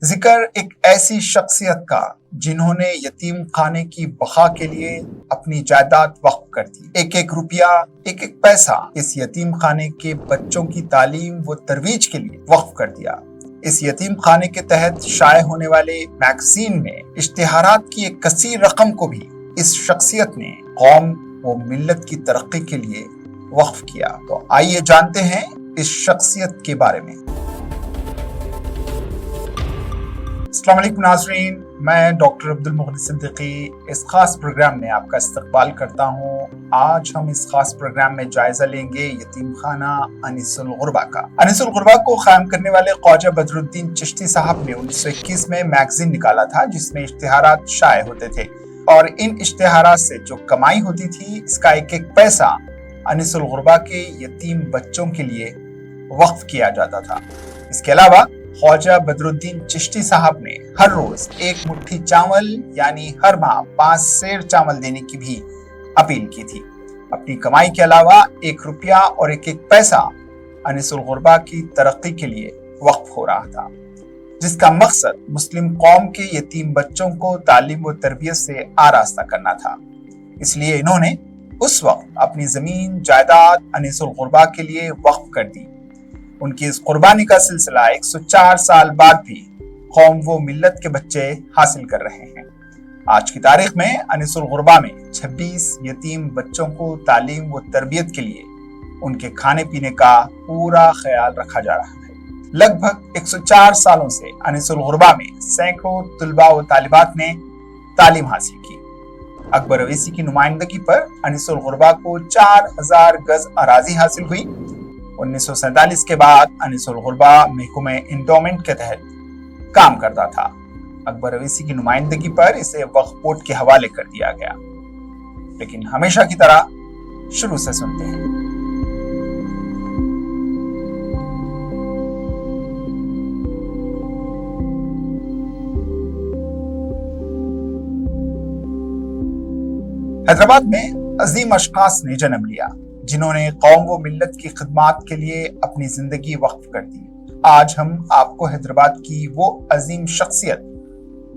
जिक्र एक ऐसी शख्सियत का जिन्होंने यतीम खाने की बका के लिए अपनी जायदाद वक्फ कर दी। एक एक रुपया, एक एक पैसा इस यतीम खाने के बच्चों की तालीम व तरवीज के लिए वक्फ कर दिया। इस यतीम खाने के तहत शाये होने वाले मैगजीन में इश्तिहारात की एक कसीर रकम को भी इस शख्सियत ने कौम व मिल्लत की तरक्की के लिए वक्फ किया। तो आइए जानते हैं इस शख्सियत के बारे में। अस्सलाम वालेकुम नाज़रीन, मैं डॉक्टर अब्दुल मुग़नी सिद्दीकी इस खास प्रोग्राम में आपका इस्तकबाल करता हूँ। आज हम इस खास प्रोग्राम में जायजा लेंगे यतीम खाना अनीसुल गुरबा का। अनीसुल गुरबा को कायम करने वाले ख्वाजा बदरुद्दीन चिश्ती साहब ने 1921 में मैगजीन निकाला था जिसमें इश्तिहारात शाये होते थे और इन इश्तिहारात से जो कमाई होती थी इसका एक एक पैसा अनीसुल गुरबा के यतीम बच्चों के लिए वक्फ किया जाता था। इसके अलावा ख्वाजा बदरुद्दीन चिश्ती साहब ने हर रोज एक मुट्ठी चावल यानी हर माह 5 सेर चावल देने की भी अपील की थी। अपनी कमाई के अलावा 1 रुपया और एक एक पैसा अनीसुल गुरबा की तरक्की के लिए वक्फ हो रहा था, जिसका मकसद मुस्लिम कौम के यतीम बच्चों को तालीम व तरबियत से आरास्ता करना था। इसलिए इन्होंने उस वक्त अपनी जमीन जायदाद अनीसुल गुरबा के लिए वक्फ कर दी। उनकी इस कुर्बानी का सिलसिला 104 साल बाद भी कौम व मिल्लत के बच्चे हासिल कर रहे हैं। आज की तारीख में अनीसुल गुरबा में 26 यतीम बच्चों को तालीम व तरबियत के लिए उनके खाने पीने का पूरा ख्याल रखा जा रहा है। लगभग 104 सालों से अनीसुल गुरबा में सैकड़ों तुलबा व तालिबात ने तालीम हासिल की। अकबर अवैसी की नुमाइंदगी पर अनीसुल गुरबा को 4000 गज अराजी हासिल हुई। 1947 के बाद अनीसुल गुरबा महकमे इंडोमेंट के तहत काम करता था। अकबर अवैसी की नुमाइंदगी पर इसे वक्फ बोर्ड के हवाले कर दिया गया। लेकिन हमेशा की तरह शुरू से सुनते हैं। हैदराबाद में अजीम अशखास ने जन्म लिया जिन्होंने कौम व मिल्लत की खिदमात के लिए अपनी जिंदगी वक्फ कर दी। आज हम आपको हैदराबाद की वो अजीम शख्सियत,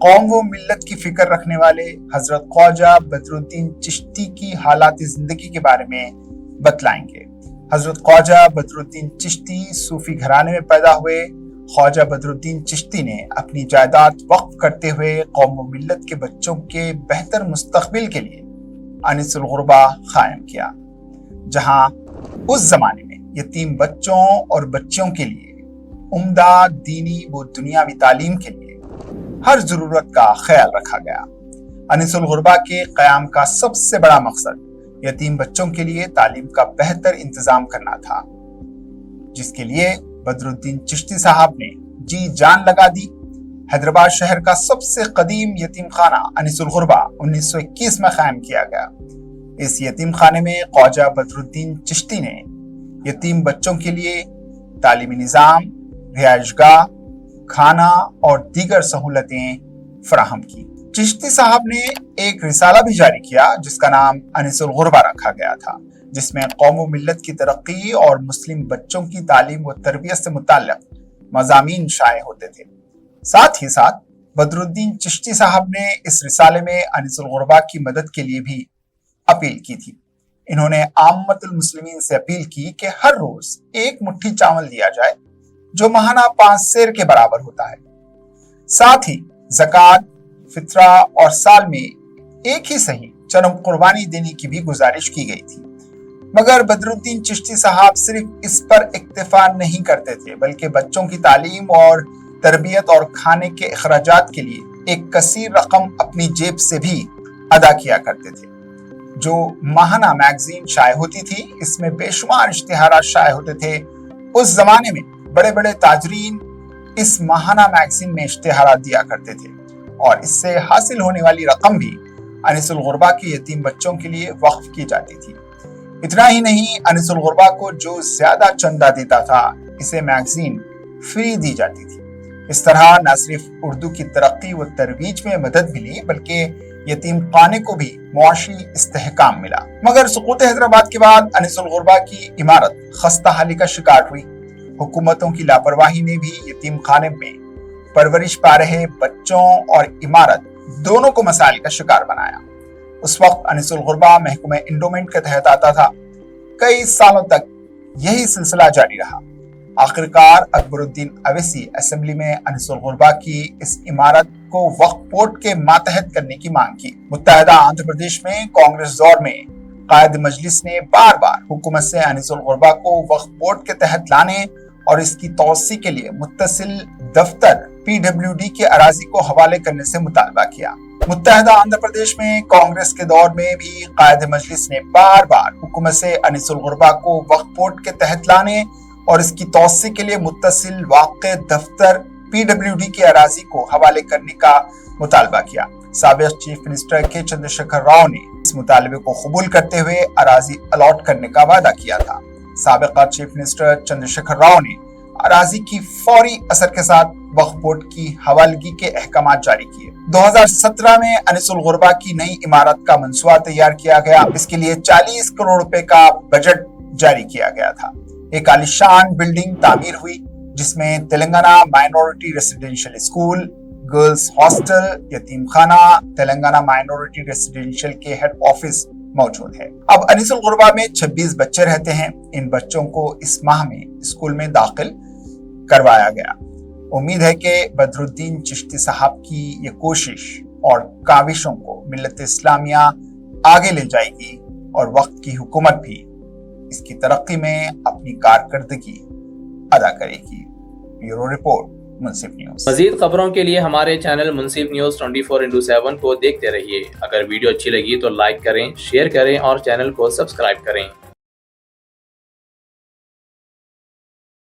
कौम व मिल्लत की फिक्र रखने वाले हजरत ख्वाजा बदरुद्दीन चिश्ती की हालात जिंदगी के बारे में बतलाएंगे। हजरत ख्वाजा बदरुद्दीन चिश्ती सूफी घराने में पैदा हुए। ख्वाजा बदरुद्दीन चिश्ती ने अपनी जायदाद वक्फ करते हुए कौम व मिल्लत के बच्चों के बेहतर मुस्तकबिल के लिए अनीसुल गुरबा कायम किया, जहां उस जमाने में यतीम बच्चों और बच्चियों के लिए उम्दा दीनी व दुनियावी तालीम के लिए हर जरूरत का ख्याल रखा गया। अनीसुल गुरबा के कयाम का सबसे बड़ा मकसद यतीम बच्चों के लिए तालीम का बेहतर इंतजाम करना था, जिसके लिए बदरुद्दीन चिश्ती साहब ने जी जान लगा दी। हैदराबाद शहर का सबसे कदीम यतीम खाना अनीसुल गुरबा 1921 में कायम किया गया। इस यतीम खाने में ख्वाजा बदरुद्दीन चिश्ती ने यतीम बच्चों के लिए तालीमी निज़ाम, रिहाइशगाह, खाना और दीगर सहूलतें फराहम की। चिश्ती साहब ने एक रिसाला भी जारी किया जिसका नाम अनीसुल गुरबा रखा गया था, जिसमें कौम व मिल्लत की तरक्की और मुस्लिम बच्चों की तालीम व तरबियत से मुताल्लिक़ मज़ामीन शाये होते थे। साथ ही साथ बदरुद्दीन चिश्ती साहब ने इस रिसाले में अनीसुल गुरबा की मदद के लिए भी अपील की थी। इन्होंने आम्मतुल मुस्लिमीन से अपील की कि हर रोज एक मुट्ठी चावल दिया जाए जो महाना 5 सेर के बराबर होता है। साथ ही ज़कात, फित्रा और साल में एक ही सही चरम कुर्बानी देने की भी गुजारिश की गई थी। मगर बदरुद्दीन चिश्ती साहब सिर्फ इस पर इक्तिफा नहीं करते थे, बल्कि बच्चों की तालीम और तरबियत और खाने के अखराजात के लिए एक कसीर रकम अपनी जेब से भी अदा किया करते थे। जो माहाना मैगजीन शाये होती थी, इसमें बेशुमार इश्तिहारात शाये होते थे। उस जमाने में बड़े बड़े ताजरीन इस माहाना मैगजीन में इश्तिहारात दिया करते थे और इससे हासिल होने वाली रकम भी अनीसुल गुरबा के यतीम बच्चों के लिए वक्फ की जाती थी। इतना ही नहीं, अनीसुल गुरबा को जो ज्यादा चंदा देता था, इसे मैगजीन फ्री दी जाती थी। इस तरह न सिर्फ उर्दू की तरक्की व तरवीज में मदद मिली, बल्कि यतीम खाने को भी मुआशी इस्तेहकाम मिला। मगर सुकूत हैदराबाद के बाद अनीसुल गुरबा की इमारत खस्ता हाली का शिकार हुई। हुकूमतों की लापरवाही ने भी यतीम खाने में परवरिश पा रहे बच्चों और इमारत दोनों को मसाइल का शिकार बनाया। उस वक्त अनिसुल गुरबा महकमे इंडोमेंट के तहत आता था। कई सालों तक यही सिलसिला जारी रहा। आखिरकार अकबरुद्दीन अवैसी असेंबली में अनिसुल गुरबा की इस इमारत को वक्फ बोर्ड के मातहत करने की मांग की। मुत्तहदा आंध्र प्रदेश में कांग्रेस दौर में कायद मजलिस ने बार बार हुकूमत से अनिसुल गुरबा को वक्फ बोर्ड के तहत लाने और इसकी तौसी के लिए मुत्तसिल दफ्तर PWD के अराजी को हवाले करने से मुतालबा किया। मुत्तहदा आंध्र प्रदेश में कांग्रेस के दौर में भी कायद मजलिस ने बार बार हुकूमत से अनिसुल गुरबा को वक्फ बोर्ड के तहत लाने और इसकी तौसी के लिए मुत्तसिल वाक़े दफ्तर PWD के अराजी को हवाले करने का मुतालबा किया। साबिक चीफ मिनिस्टर के चंद्रशेखर राव ने इस मुतालबे को कबूल करते हुए अराजी अलॉट करने का वादा किया था। साबिक चीफ मिनिस्टर चंद्रशेखर राव ने अराजी की फौरी असर के साथ वक्फ बोर्ड की हवालगी के अहकाम जारी किए। 2017 में अनिसुल गुरबा की नई इमारत का मंसूबा तैयार किया गया। इसके लिए 40 करोड़ रुपए का बजट जारी किया गया था। एक आलीशान बिल्डिंग तामीर हुई जिसमें Telangana minority residential school, girls hostel, यतीम खाना, तेलंगाना माइनॉरिटी रेसिडेंशियल के हेड ऑफिस मौजूद है। अब अनिसुल गुरबा में 26 बच्चे रहते हैं। इन बच्चों को इस माह में स्कूल में दाखिल करवाया गया। उम्मीद है कि बदरुद्दीन चिश्ती साहब की ये कोशिश और काविशों को मिल्लत इस्लामिया आगे ले जाएगी और वक्त की हुकूमत भी इसकी तरक्की में अपनी कारकर्दगी अदा करेगी। ब्यूरो रिपोर्ट, मुंसिफ न्यूज। मजीद खबरों के लिए हमारे चैनल मुंसिफ न्यूज 24x7 को देखते रहिए। अगर वीडियो अच्छी लगी तो लाइक करें, शेयर करें और चैनल को सब्सक्राइब करें।